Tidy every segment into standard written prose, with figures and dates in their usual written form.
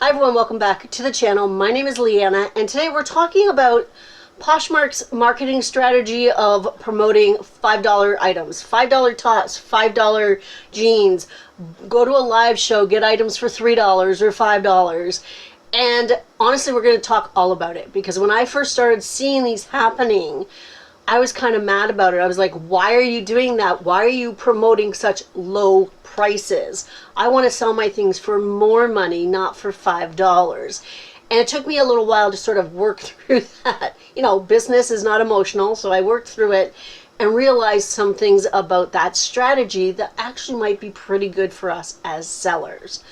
Hi everyone, welcome back to the channel. My name is Leanna, and today we're talking about Poshmark's marketing strategy of promoting $5 items, $5 tops, $5 jeans. Go to a live show, get items for $3 or $5. And honestly, we're going to talk all about it, because when I first started seeing these happening, I was kind of mad about it. I was like, why are you doing that? Why are you promoting such low prices? I want to sell my things for more money, not for $5. And it took me a little while to sort of work through that. You know, business is not emotional, so I worked through it and realized some things about that strategy that actually might be pretty good for us as sellers.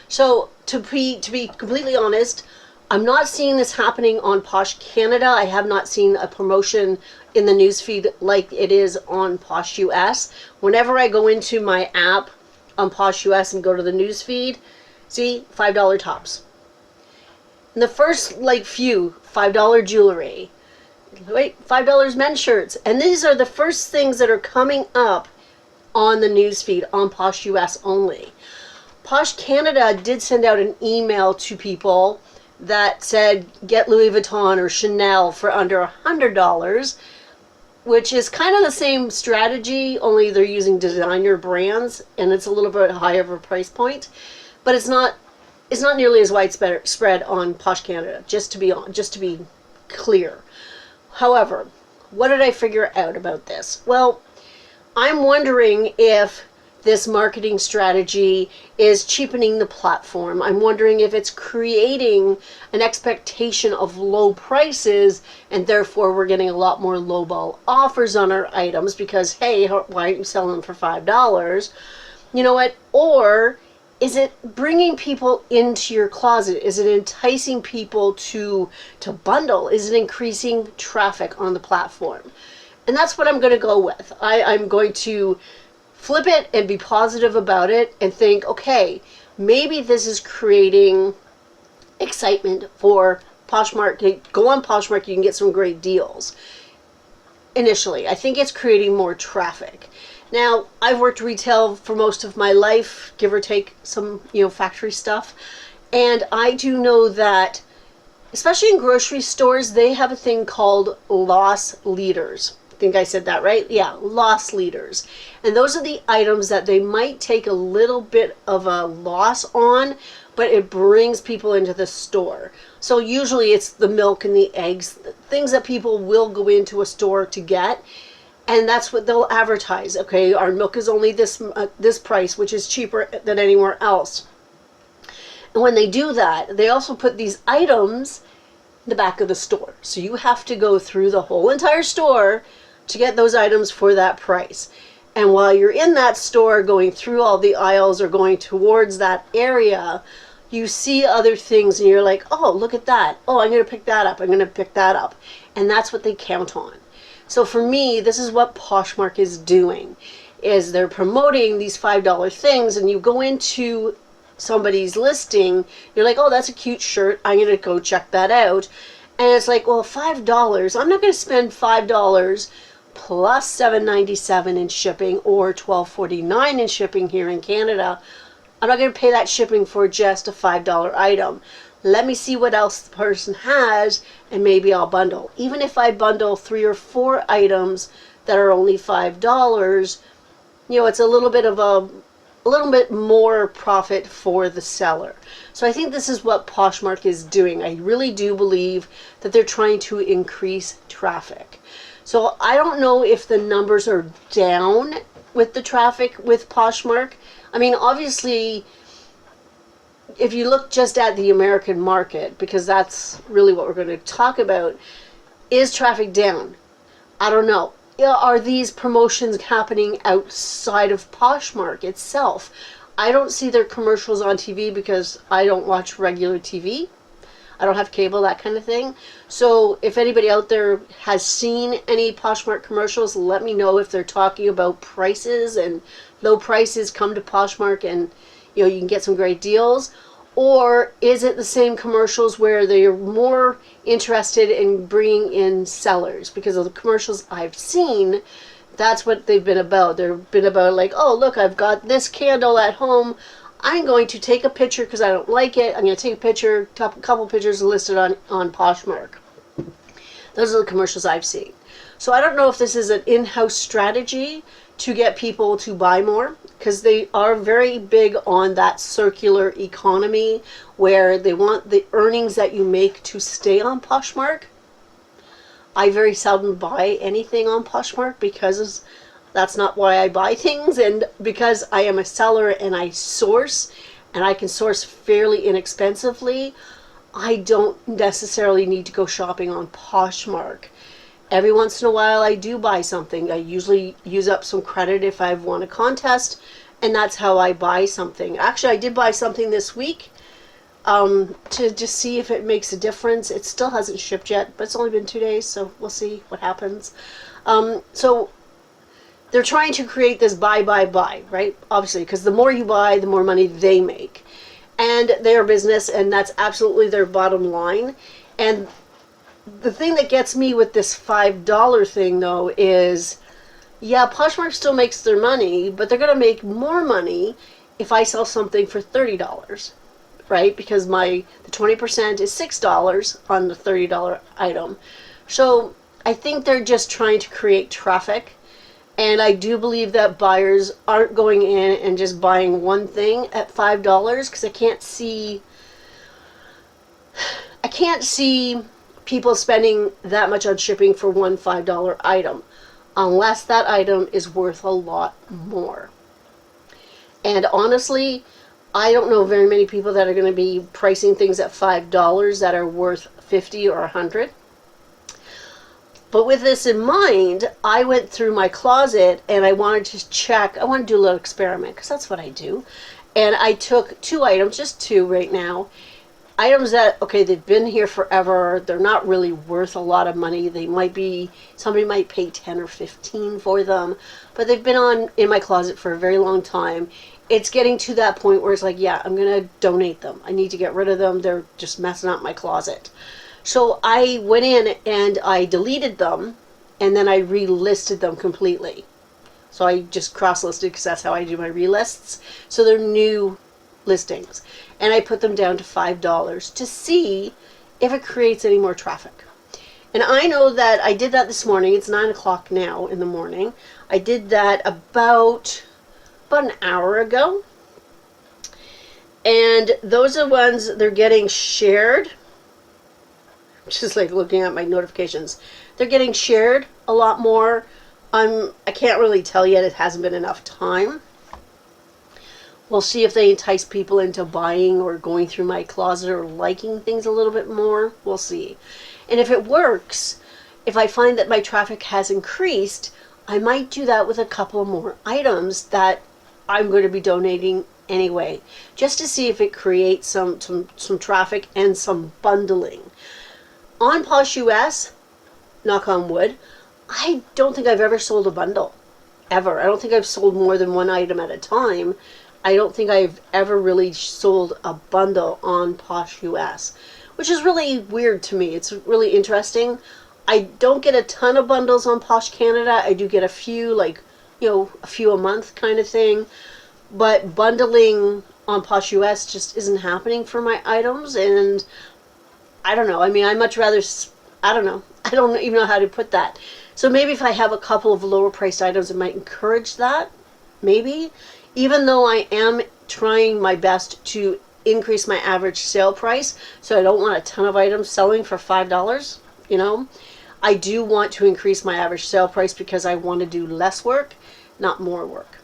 So to be completely honest, I'm not seeing this happening on Posh Canada. I have not seen a promotion in the newsfeed like it is on Posh US. Whenever I go into my app on Posh US and go to the newsfeed, see, $5 tops. And the first few, $5 jewelry. Wait, $5 men's shirts. And these are the first things that are coming up on the newsfeed on Posh US only. Posh Canada did send out an email to people that said get Louis Vuitton or Chanel for under $100, which is kind of the same strategy, only they're using designer brands and it's a little bit higher of a price point, but it's not nearly as widespread on Posh Canada, just to be clear. However, what did I figure out about this? Well, I'm wondering if this marketing strategy is cheapening the platform. I'm wondering if it's creating an expectation of low prices, and therefore we're getting a lot more lowball offers on our items because, hey, why aren't you selling them for $5? You know what? Or is it bringing people into your closet? Is it enticing people to bundle? Is it increasing traffic on the platform? And that's what I'm going to go with. I'm going to flip it and be positive about it and think, okay, maybe this is creating excitement for Poshmark. Go on Poshmark, you can get some great deals. Initially, I think it's creating more traffic. Now, I've worked retail for most of my life, give or take some, factory stuff. And I do know that, especially in grocery stores, they have a thing called loss leaders. I think I said that right? Yeah, loss leaders. And those are the items that they might take a little bit of a loss on, but it brings people into the store. So usually it's the milk and the eggs, things that people will go into a store to get. And that's what they'll advertise. Okay, our milk is only this price, which is cheaper than anywhere else. And when they do that, they also put these items in the back of the store. So you have to go through the whole entire store to get those items for that price. And while you're in that store going through all the aisles or going towards that area, you see other things and you're like, oh, look at that. Oh, I'm going to pick that up. I'm going to pick that up. And that's what they count on. So for me, this is what Poshmark is doing, is they're promoting these $5 things, and you go into somebody's listing, you're like, oh, that's a cute shirt. I'm going to go check that out. And it's like, well, $5, I'm not going to spend $5 plus $7.97 in shipping or $12.49 in shipping here in Canada. I'm not going to pay that shipping for just a $5 item. Let me see what else the person has, and maybe I'll bundle. Even if I bundle 3 or 4 items that are only $5, it's a little bit more profit for the seller. So I think this is what Poshmark is doing. I really do believe that they're trying to increase traffic. So I don't know if the numbers are down with the traffic with Poshmark. I mean, obviously, if you look just at the American market, because that's really what we're going to talk about, is traffic down? I don't know. Are these promotions happening outside of Poshmark itself? I don't see their commercials on TV because I don't watch regular TV. I don't have cable, that kind of thing. So if anybody out there has seen any Poshmark commercials, let me know if they're talking about prices and low prices, come to Poshmark and you can get some great deals. Or is it the same commercials where they're more interested in bringing in sellers? Because of the commercials I've seen, that's what they've been about. They've been about like, oh, look, I've got this candle at home. I'm going to take a picture because I don't like it. I'm going to take a picture, a couple pictures listed on Poshmark. Those are the commercials I've seen. So I don't know if this is an in-house strategy to get people to buy more, because they are very big on that circular economy where they want the earnings that you make to stay on Poshmark. I very seldom buy anything on Poshmark because that's not why I buy things, and because I am a seller and I source, and I can source fairly inexpensively, I don't necessarily need to go shopping on Poshmark. Every once in a while I do buy something. I usually use up some credit if I've won a contest, and that's how I buy something. Actually, I did buy something this week to just see if it makes a difference. It still hasn't shipped yet, but it's only been 2 days, so we'll see what happens. So they're trying to create this buy, right? Obviously, because the more you buy, the more money they make. And they're a business, and that's absolutely their bottom line. And the thing that gets me with this $5 thing, though, is, yeah, Poshmark still makes their money, but they're going to make more money if I sell something for $30, right? Because the 20% is $6 on the $30 item. So I think they're just trying to create traffic. And I do believe that buyers aren't going in and just buying one thing at $5, because I can't see people spending that much on shipping for one $5 item, unless that item is worth a lot more. And honestly, I don't know very many people that are going to be pricing things at $5 that are worth $50 or $100. But with this in mind, I went through my closet and I wanted to check. I want to do a little experiment, because that's what I do. And I took 2 items, just 2 right now. Items that, okay, they've been here forever. They're not really worth a lot of money. They might be, somebody might pay 10 or 15 for them, but they've been in my closet for a very long time. It's getting to that point where it's like, yeah, I'm going to donate them. I need to get rid of them. They're just messing up my closet. So I went in and I deleted them, and then I relisted them completely. So I just cross-listed, because that's how I do my relists. So they're new listings. And I put them down to $5 to see if it creates any more traffic. And I know that I did that this morning. It's 9 o'clock now in the morning. I did that about an hour ago. And those are ones, they're getting shared. Just like looking at my notifications, they're getting shared a lot more. I can't really tell yet. It hasn't been enough time. We'll see if they entice people into buying or going through my closet or liking things a little bit more. We'll see. And if it works, if I find that my traffic has increased, I might do that with a couple more items that I'm going to be donating anyway, just to see if it creates some traffic and some bundling. On Posh US, knock on wood, I don't think I've ever sold a bundle. Ever. I don't think I've sold more than one item at a time. I don't think I've ever really sold a bundle on Posh US, which is really weird to me. It's really interesting. I don't get a ton of bundles on Posh Canada. I do get a few, like, a few a month kind of thing. But bundling on Posh US just isn't happening for my items, and I don't know. I mean, I much rather, I don't know. I don't even know how to put that. So maybe if I have a couple of lower priced items, it might encourage that. Maybe. Even though I am trying my best to increase my average sale price, so I don't want a ton of items selling for $5, I do want to increase my average sale price because I want to do less work, not more work.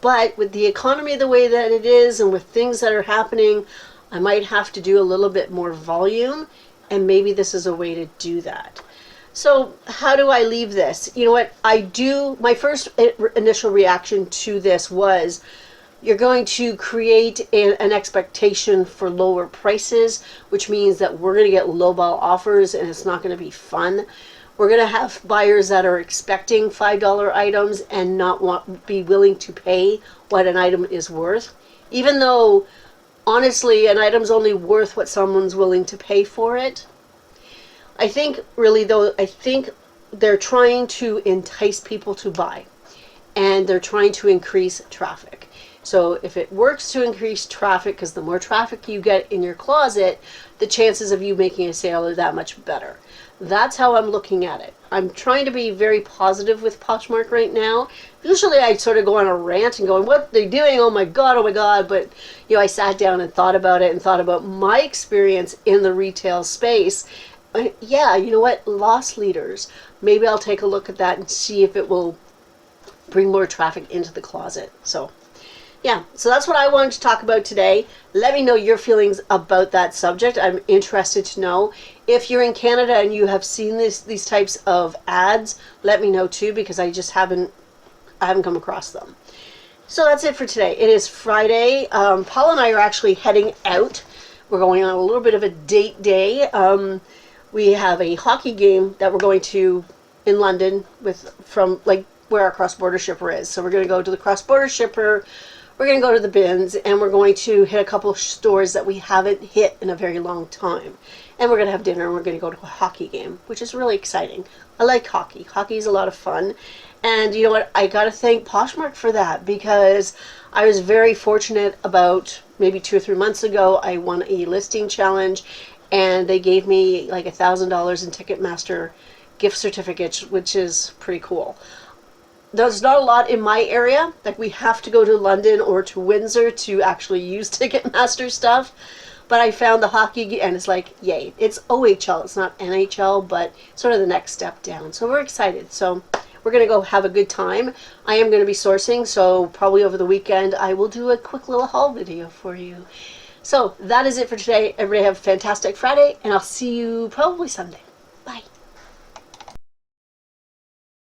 But with the economy the way that it is, and with things that are happening, I might have to do a little bit more volume, and maybe this is a way to do that. So how do I leave this? You know what? My first initial reaction to this was, you're going to create an expectation for lower prices, which means that we're going to get lowball offers, and it's not going to be fun. We're going to have buyers that are expecting $5 items and not be willing to pay what an item is worth, even though honestly, an item's only worth what someone's willing to pay for it. I think they're trying to entice people to buy, and they're trying to increase traffic. So if it works to increase traffic, because the more traffic you get in your closet, the chances of you making a sale are that much better. That's how I'm looking at it. I'm trying to be very positive with Poshmark right now. Usually I sort of go on a rant and going, what are they doing? Oh my God, oh my God. But, you know, I sat down and thought about it and thought about my experience in the retail space. Yeah, you know what? Loss leaders. Maybe I'll take a look at that and see if it will bring more traffic into the closet. So yeah, so that's what I wanted to talk about today. Let me know your feelings about that subject. I'm interested to know. If you're in Canada and you have seen these types of ads, let me know too, because I haven't come across them. So that's it for today. It is Friday. Paul and I are actually heading out. We're going on a little bit of a date day. We have a hockey game that we're going to in London from like where our cross-border shipper is. So we're going to go to the cross-border shipper. We're going to go to the bins, and we're going to hit a couple of stores that we haven't hit in a very long time. And we're going to have dinner, and we're going to go to a hockey game, which is really exciting. I like hockey. Hockey is a lot of fun. And you know what? I got to thank Poshmark for that, because I was very fortunate. About maybe 2 or 3 months ago, I won a listing challenge, and they gave me like $1,000 in Ticketmaster gift certificates, which is pretty cool. There's not a lot in my area. Like, we have to go to London or to Windsor to actually use Ticketmaster stuff. But I found the hockey, and it's like, yay. It's OHL. It's not NHL, but sort of the next step down. So we're excited. So we're going to go have a good time. I am going to be sourcing, so probably over the weekend I will do a quick little haul video for you. So that is it for today. Everybody have a fantastic Friday, and I'll see you probably Sunday.